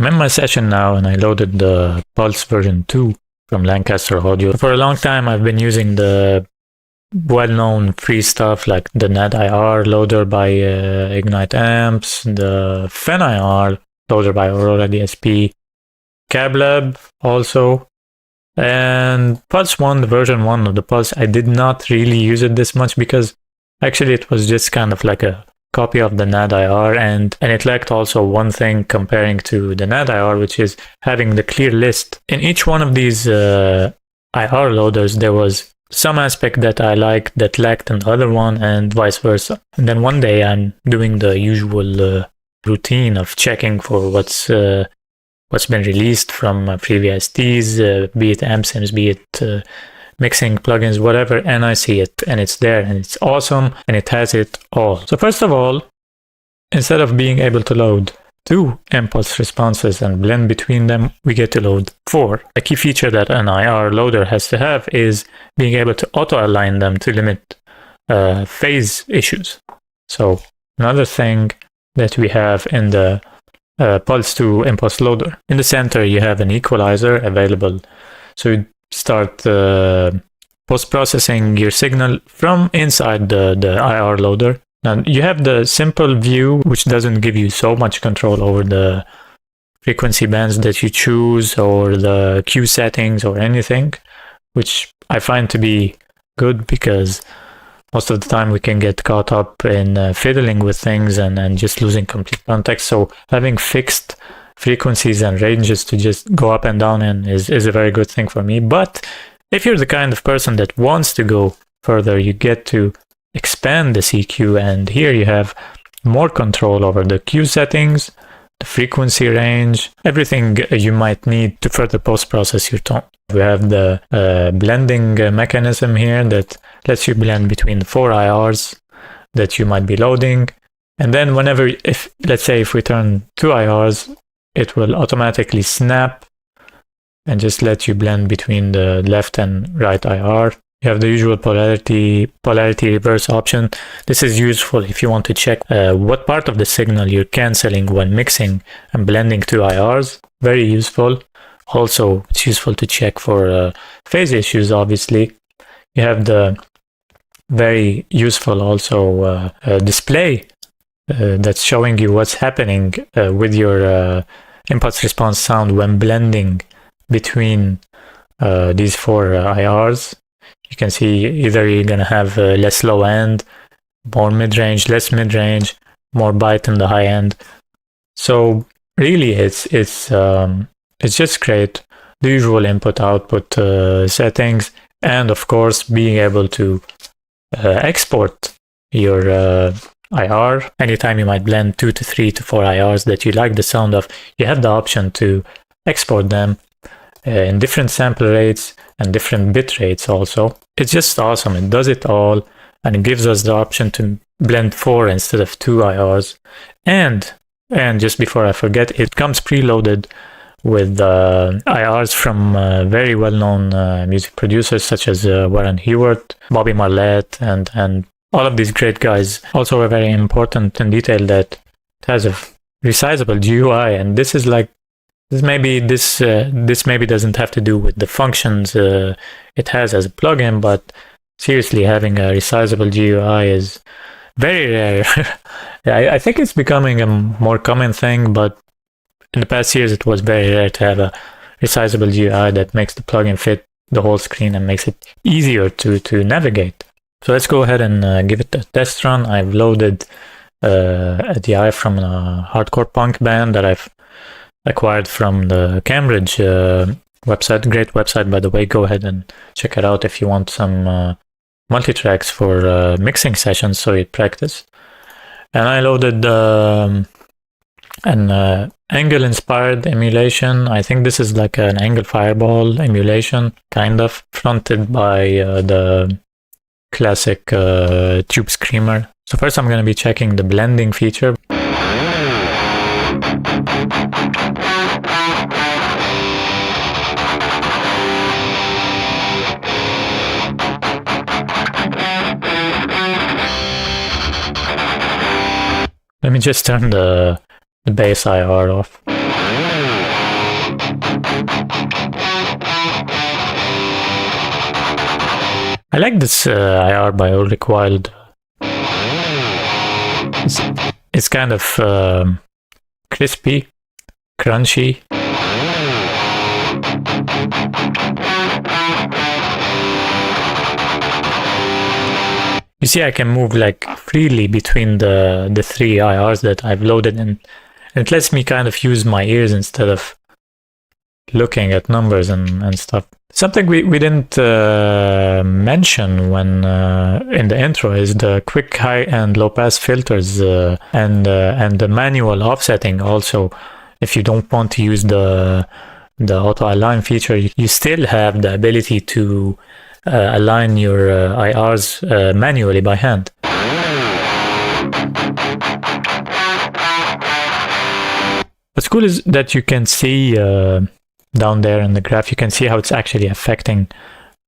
I'm in my session now and I loaded the Pulse version 2 from Lancaster Audio. For a long time I've been using the well-known free stuff like the Nad IR loader by Ignite Amps, the Fen IR loader by Aurora DSP, CabLab also, and Pulse 1, the version 1 of the Pulse. I did not really use it this much because actually it was just kind of like a copy of the Nad IR, and it lacked also one thing comparing to the Nad IR, which is having the clear list. In each one of these IR loaders, there was some aspect that I liked that lacked in the other one, and vice versa. And then one day I'm doing the usual routine of checking for what's been released from previous STs, be it amp sims, be it mixing plugins, whatever, and I see it and it's there and it's awesome and it has it all. So first of all, instead of being able to load 2 impulse responses and blend between them, we get to load 4. A key feature that an IR loader has to have is being able to auto-align them to limit phase issues. So another thing that we have in the Pulse 2 impulse loader. In the center, you have an equalizer available. So you start post-processing your signal from inside the IR loader. Now, you have the simple view, which doesn't give you so much control over the frequency bands that you choose or the Q settings or anything, which I find to be good because most of the time we can get caught up in fiddling with things and just losing complete context. So having fixed frequencies and ranges to just go up and down in is a very good thing for me. But if you're the kind of person that wants to go further, you get to expand the CQ, and here you have more control over the Q settings, the frequency range, everything you might need to further post-process your tone. We have the blending mechanism here that lets you blend between the 4 IRs that you might be loading, and then whenever, let's say if we turn 2 IRs, it will automatically snap and just let you blend between the left and right IR. You have the usual polarity reverse option. This is useful if you want to check what part of the signal you're canceling when mixing and blending 2 IRs. Very useful. Also, it's useful to check for phase issues, obviously. You have the very useful also display that's showing you what's happening with your impulse response sound when blending between these 4 IRs. You can see either you're going to have less low end, more mid-range, less mid-range, more bite in the high end. So really it's just great. The usual input-output settings, and of course being able to export your IR. Anytime you might blend 2 to 3 to 4 IRs that you like the sound of, you have the option to export them in different sample rates and different bit rates also. It's just awesome. It does it all, and it gives us the option to blend 4 instead of 2 IRs. And just before I forget, it comes preloaded with IRs from very well-known music producers such as Warren Hewart, Bobby Marlette, and all of these great guys. Also, a very important and detail that it has a resizable GUI, and this is like this maybe doesn't have to do with the functions it has as a plugin, but seriously, having a resizable GUI is very rare. I think it's becoming a more common thing, but in the past years it was very rare to have a resizable GUI that makes the plugin fit the whole screen and makes it easier to navigate. So let's go ahead and give it a test run. I've loaded a DI from a hardcore punk band that I've acquired from the Cambridge website. Great website, by the way. Go ahead and check it out if you want some multi-tracks for mixing sessions so you practice. And I loaded an Angle-inspired emulation. I think this is like an Angle Fireball emulation, kind of, fronted by the classic Tube Screamer. So first I'm going to be checking the blending feature. Let me just turn the bass IR off. I like this IR by All Required. It's kind of crispy, crunchy. You see, I can move like freely between the three IRs that I've loaded, and it lets me kind of use my ears instead of looking at numbers and stuff. Something we didn't mention when in the intro is the quick high and low pass filters and the manual offsetting. Also, if you don't want to use the auto align feature, you still have the ability to align your IRs manually by hand. What's cool is that you can see down there in the graph, you can see how it's actually affecting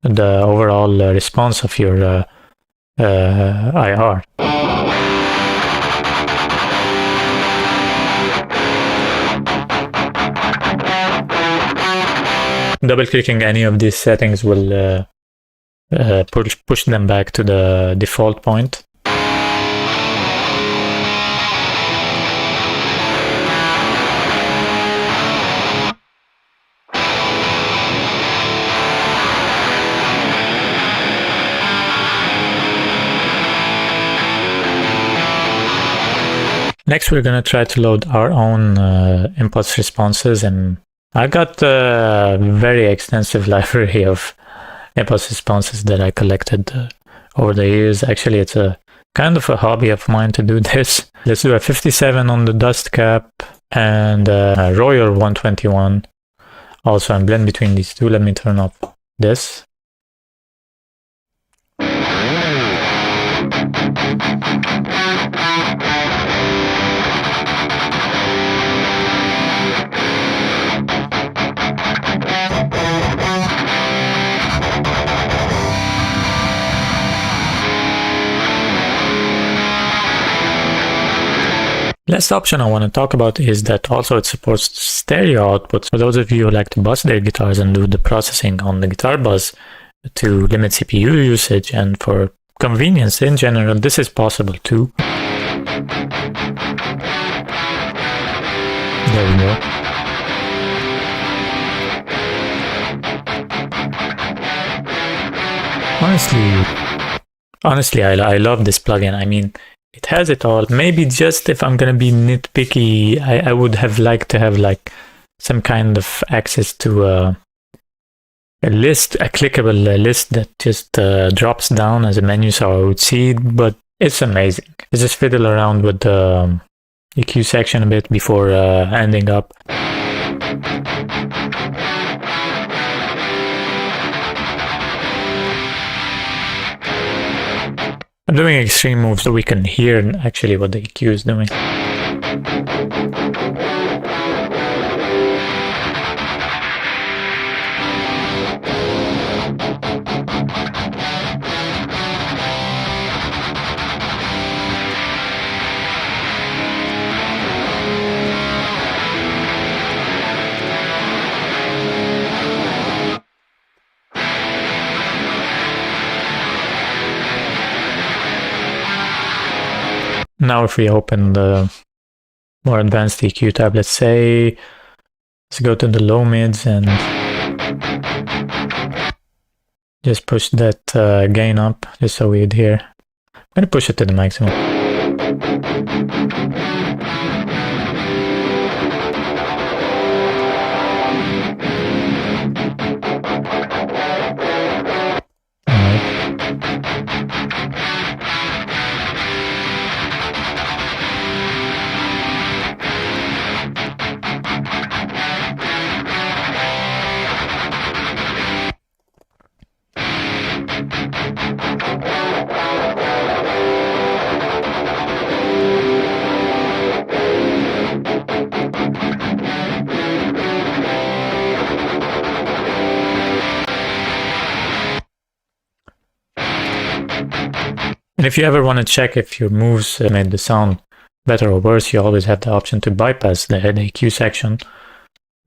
the overall response of your IR. Double clicking any of these settings will push them back to the default point. Next, we're going to try to load our own impulse responses, and I got a very extensive library of impulse responses that I collected over the years. Actually, it's a kind of a hobby of mine to do this. Let's do a 57 on the dust cap and a Royer 121. Also, I'm blend between these two. Let me turn off this. Last option I want to talk about is that also it supports stereo outputs. For those of you who like to bus their guitars and do the processing on the guitar bus to limit CPU usage, and for convenience in general, this is possible too. There we go. Honestly, I love this plugin. I mean, it has it all. Maybe just if I'm gonna be nitpicky, I would have liked to have like some kind of access to a list, a clickable list that just drops down as a menu so I would see it, but it's amazing. I just fiddle around with the EQ section a bit before ending up. I'm doing extreme moves so we can hear actually what the EQ is doing. Now if we open the more advanced EQ tab, let's say, let's go to the low mids and just push that gain up just so we'd hear. I'm going to push it to the maximum. And if you ever want to check if your moves made the sound better or worse, you always have the option to bypass the EQ section.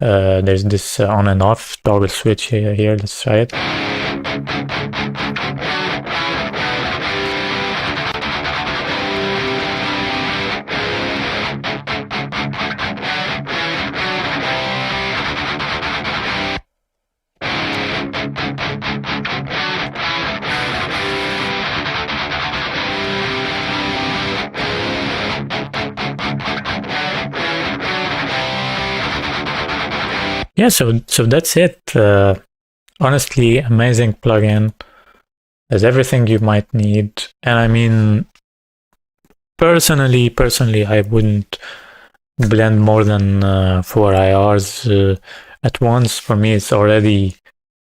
There's this on and off toggle switch here. Let's try it. yeah, so that's it. Honestly, amazing plugin. Has everything you might need. And I mean, personally, I wouldn't blend more than 4 IRs at once. For me, it's already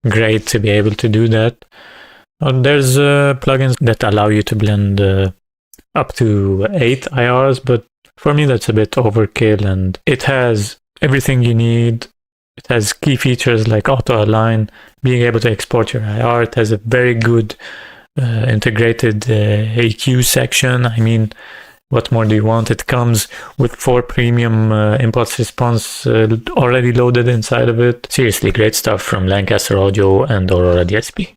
great to be able to do that. There's plugins that allow you to blend up to 8 IRs, but for me that's a bit overkill, and it has everything you need. It has key features like auto align, being able to export your IR. It has a very good integrated EQ section. I mean, what more do you want? It comes with 4 premium impulse response already loaded inside of it. Seriously, great stuff from Lancaster Audio and Aurora DSP.